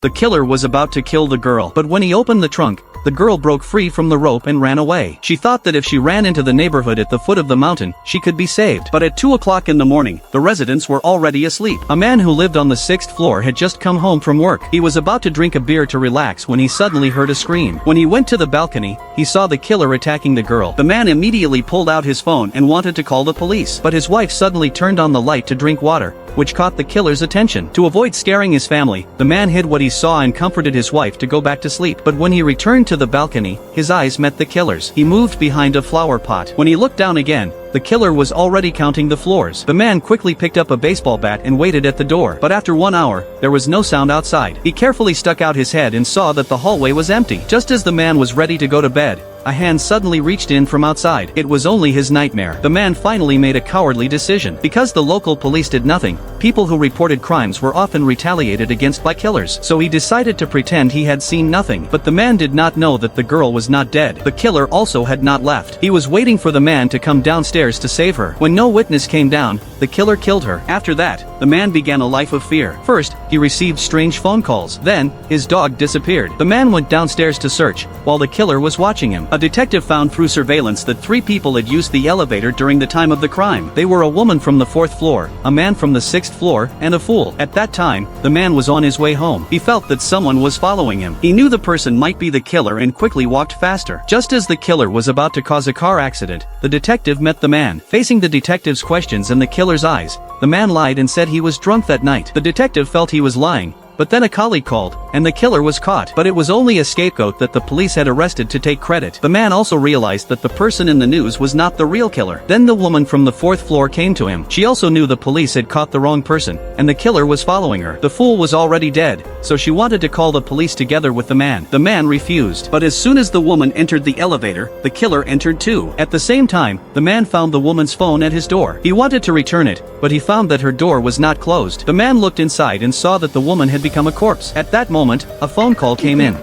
The killer was about to kill the girl, but when he opened the trunk, the girl broke free from the rope and ran away. She thought that if she ran into the neighborhood at the foot of the mountain, she could be saved. But at 2 o'clock in the morning, the residents were already asleep. A man who lived on the 6th floor had just come home from work. He was about to drink a beer to relax when he suddenly heard a scream. When he went to the balcony, he saw the killer attacking the girl. The man immediately pulled out his phone and wanted to call the police. But his wife suddenly turned on the light to drink water, which caught the killer's attention. To avoid scaring his family, the man hid what he saw and comforted his wife to go back to sleep. But when he returned to the balcony, his eyes met the killer's. He moved behind a flower pot. When he looked down again, the killer was already counting the floors. The man quickly picked up a baseball bat and waited at the door. But after 1 hour, there was no sound outside. He carefully stuck out his head and saw that the hallway was empty. Just as the man was ready to go to bed, a hand suddenly reached in from outside. It was only his nightmare. The man finally made a cowardly decision. Because the local police did nothing, people who reported crimes were often retaliated against by killers. So he decided to pretend he had seen nothing. But the man did not know that the girl was not dead. The killer also had not left. He was waiting for the man to come downstairs to save her. When no witness came down, the killer killed her. After that, the man began a life of fear. First, he received strange phone calls. Then, his dog disappeared. The man went downstairs to search, while the killer was watching him. A detective found through surveillance that 3 people had used the elevator during the time of the crime. They were a woman from the 4th floor, a man from the 6th floor, and a fool. At that time, the man was on his way home. He felt that someone was following him. He knew the person might be the killer and quickly walked faster. Just as the killer was about to cause a car accident, the detective met the man. Facing the detective's questions and the killer's eyes, the man lied and said he was drunk that night. The detective felt he was lying, but then a colleague called, and the killer was caught. But it was only a scapegoat that the police had arrested to take credit. The man also realized that the person in the news was not the real killer. Then the woman from the 4th floor came to him. She also knew the police had caught the wrong person, and the killer was following her. The fool was already dead, so she wanted to call the police together with the man. The man refused. But as soon as the woman entered the elevator, the killer entered too. At the same time, the man found the woman's phone at his door. He wanted to return it, but he found that her door was not closed. The man looked inside and saw that the woman had become a corpse. At that moment, a phone call came in.